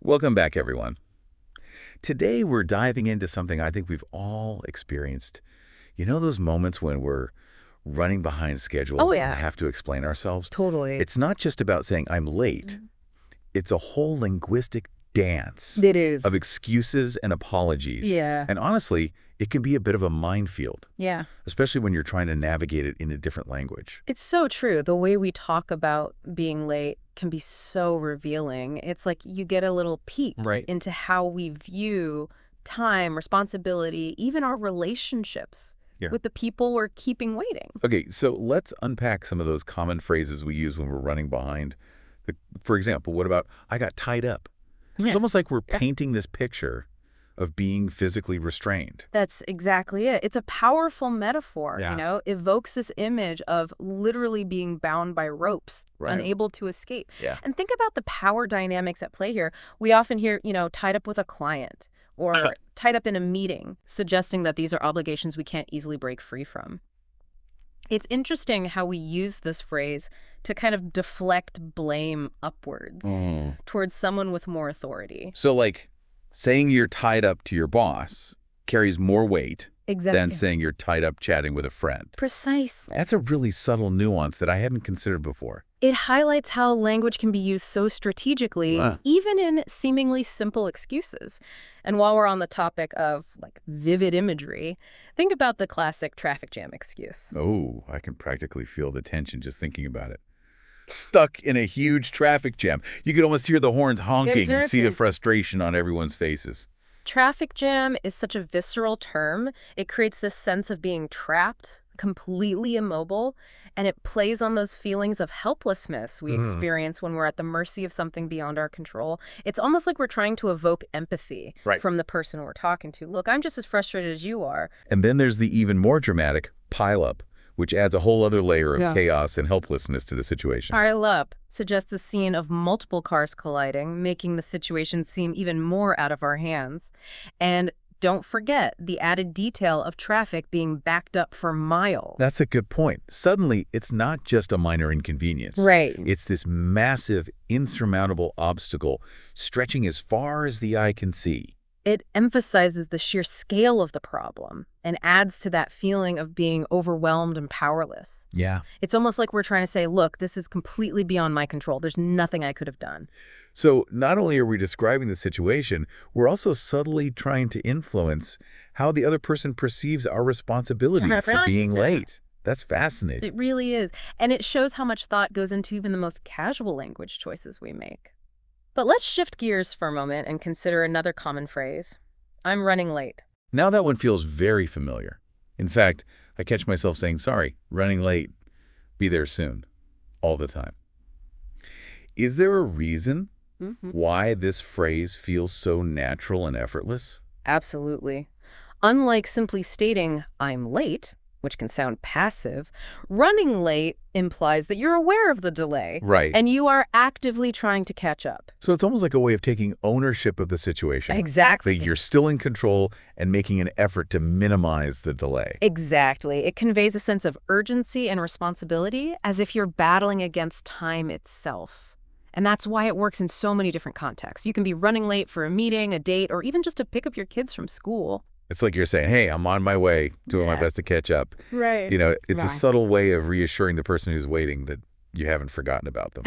Welcome back, everyone. Today, we're diving into something I think we've all experienced. You know those moments when we're running behind Oh, schedule and yeah, have to explain ourselves? totally. It's not just about saying I'm late. Mhm. It's a whole linguistic dance It of is. excuses and apologies. Yeah. And honestly, it can be a bit of a minefield, Yeah. especially when you're trying to navigate it in a different language. It's so true. The way we talk about being late can be so revealing. It's like you get a little peek Right. into how we view time, responsibility, even our relationships Yeah. with the people we're keeping waiting. Okay, so let's unpack some of those common phrases we use when we're running behind. For example, what about, I got tied up? It's Yeah. almost like we're Yeah. painting this picture of being physically restrained. That's exactly it. It's a powerful metaphor, Yeah. evokes this image of literally being bound by ropes, Right. unable to escape. Yeah. And think about the power dynamics at play here. We often hear, tied up with a client or tied up in a meeting, suggesting that these are obligations we can't easily break free from. It's interesting how we use this phrase to kind of deflect blame upwards towards someone with more authority. So, like, saying you're tied up to your boss carries more weight than Exactly. saying you're tied up chatting with a friend. Precisely. That's a really subtle nuance that I hadn't considered before. It highlights how language can be used so strategically, Wow. even in seemingly simple excuses. And while we're on the topic of vivid imagery, think about the classic traffic jam excuse. Oh, I can practically feel the tension just thinking about it. Stuck in a huge traffic jam. You could almost hear the horns honking and see the Exactly. frustration on everyone's faces. Traffic jam is such a visceral term. It creates this sense of being trapped, completely immobile, and it plays on those feelings of helplessness we experience when we're at the mercy of something beyond our control. It's almost like we're trying to evoke empathy Right. from the person we're talking to. Look, I'm just as frustrated as you are. And then there's the even more dramatic pileup, which adds a whole other layer of Yeah. chaos and helplessness to the situation. Pile up suggests a scene of multiple cars colliding, making the situation seem even more out of our hands. And don't forget the added detail of traffic being backed up for miles. That's a good point. Suddenly, it's not just a minor inconvenience. Right. It's this massive, insurmountable obstacle stretching as far as the eye can see. It emphasizes the sheer scale of the problem and adds to that feeling of being overwhelmed and powerless. Yeah. It's almost like we're trying to say, look, this is completely beyond my control. There's nothing I could have done. So not only are we describing the situation, we're also subtly trying to influence how the other person perceives our responsibility for being late. That's fascinating. It really is. And it shows how much thought goes into even the most casual language choices we make. But let's shift gears for a moment and consider another common phrase. I'm running late. Now that one feels very familiar. In fact, I catch myself saying, sorry, running late, be there soon, all the time. Is there a reason why this phrase feels so natural and effortless? Absolutely. Unlike simply stating, I'm late, which can sound passive, running late implies that you're aware of the delay. Right. And you are actively trying to catch up. So it's almost like a way of taking ownership of the situation. Exactly. That you're still in control and making an effort to minimize the delay. Exactly. It conveys a sense of urgency and responsibility as if you're battling against time itself. And that's why it works in so many different contexts. You can be running late for a meeting, a date, or even just to pick up your kids from school. It's like you're saying, hey, I'm on my way, doing my Yeah. best to catch up. Right. You know, it's a Right. subtle way of reassuring the person who's waiting that you haven't forgotten about them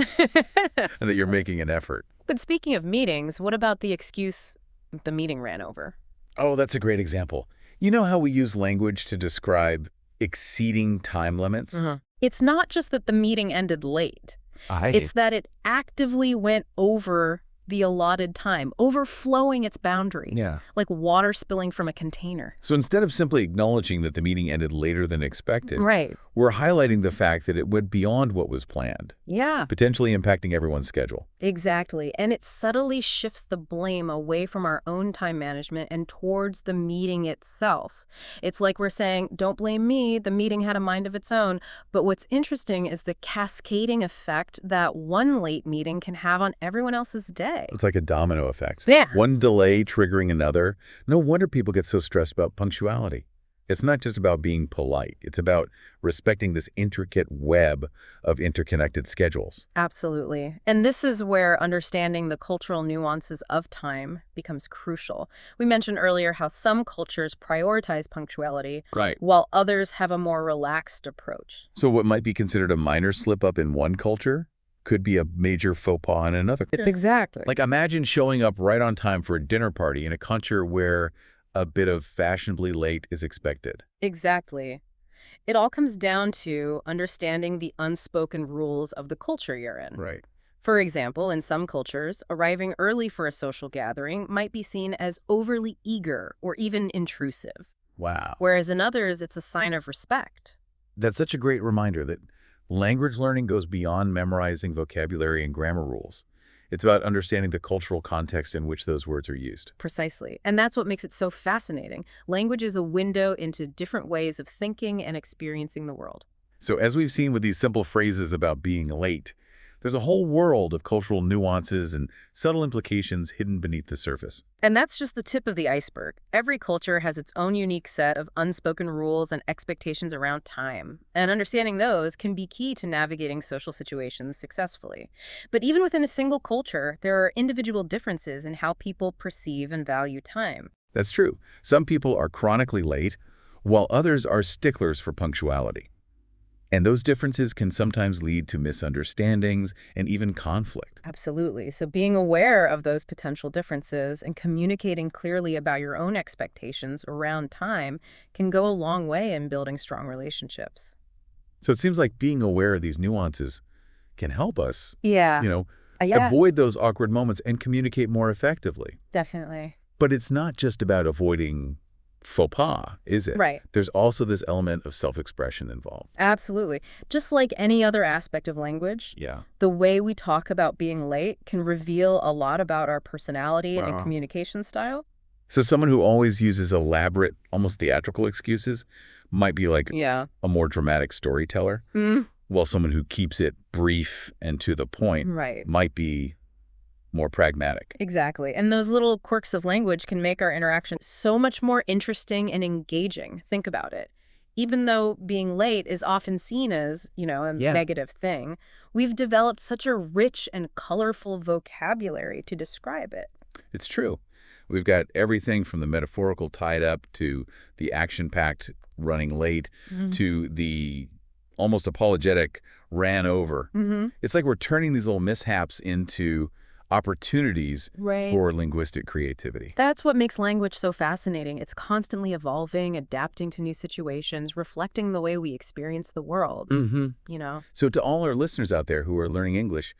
and that you're making an effort. But speaking of meetings, what about the excuse the meeting ran over? Oh, that's a great example. You know how we use language to describe exceeding time limits? It's not just that the meeting ended late. It's that it actively went over the allotted time, overflowing its boundaries, Yeah. like water spilling from a container. So instead of simply acknowledging that the meeting ended later than expected, Right. we're highlighting the fact that it went beyond what was planned, Yeah, potentially impacting everyone's schedule. exactly. And it subtly shifts the blame away from our own time management and towards the meeting itself. It's like we're saying, don't blame me, the meeting had a mind of its own. But what's interesting is the cascading effect that one late meeting can have on everyone else's day. It's like a domino effect. Yeah. One delay triggering another. No wonder people get so stressed about punctuality. It's not just about being polite. It's about respecting this intricate web of interconnected schedules. Absolutely. And this is where understanding the cultural nuances of time becomes crucial. We mentioned earlier how some cultures prioritize punctuality, Right. while others have a more relaxed approach. So what might be considered a minor slip-up in one culture could be a major faux pas in another. It's exactly. Like imagine showing up right on time for a dinner party in a culture where a bit of fashionably late is expected. Exactly. It all comes down to understanding the unspoken rules of the culture you're in. Right. For example, in some cultures, arriving early for a social gathering might be seen as overly eager or even intrusive, Wow. whereas in others, it's a sign of respect. That's such a great reminder that language learning goes beyond memorizing vocabulary and grammar rules. It's about understanding the cultural context in which those words are used. Precisely. And that's what makes it so fascinating. Language is a window into different ways of thinking and experiencing the world. So as we've seen with these simple phrases about being late, there's a whole world of cultural nuances and subtle implications hidden beneath the surface. And that's just the tip of the iceberg. Every culture has its own unique set of unspoken rules and expectations around time. And understanding those can be key to navigating social situations successfully. But even within a single culture, there are individual differences in how people perceive and value time. That's true. Some people are chronically late, while others are sticklers for punctuality. And those differences can sometimes lead to misunderstandings and even conflict. Absolutely. So being aware of those potential differences and communicating clearly about your own expectations around time can go a long way in building strong relationships. So it seems like being aware of these nuances can help us, Yeah. you know, Yeah, avoid those awkward moments and communicate more effectively. definitely. But it's not just about avoiding faux pas, is it? Right. There's also this element of self-expression involved. Absolutely. Just like any other aspect of language, Yeah. the way we talk about being late can reveal a lot about our personality and Wow. communication style. So someone who always uses elaborate, almost theatrical excuses might be like Yeah. a more dramatic storyteller, while someone who keeps it brief and to the point Right. might be more pragmatic. Exactly. And those little quirks of language can make our interaction so much more interesting and engaging. Think about it. Even though being late is often seen as, a Yeah. negative thing, we've developed such a rich and colorful vocabulary to describe it. It's true. We've got everything from the metaphorical tied up to the action-packed running late to the almost apologetic ran over. It's like we're turning these little mishaps into opportunities Right. for linguistic creativity. That's what makes language so fascinating. It's constantly evolving, adapting to new situations, reflecting the way we experience the world, So to all our listeners out there who are learning English,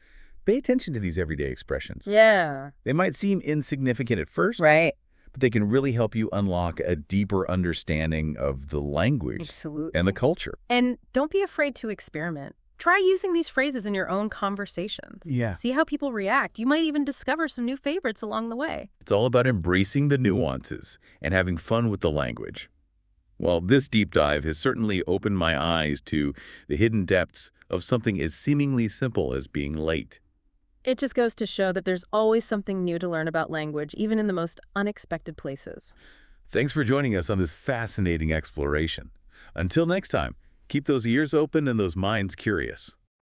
pay attention to these everyday expressions. Yeah. They might seem insignificant at first, Right. but they can really help you unlock a deeper understanding of the language Absolutely. and the culture. And don't be afraid to experiment. Try using these phrases in your own conversations. Yeah. See how people react. You might even discover some new favorites along the way. It's all about embracing the nuances and having fun with the language. Well, this deep dive has certainly opened my eyes to the hidden depths of something as seemingly simple as being late. It just goes to show that there's always something new to learn about language, even in the most unexpected places. Thanks for joining us on this fascinating exploration. Until next time, keep those ears open and those minds curious.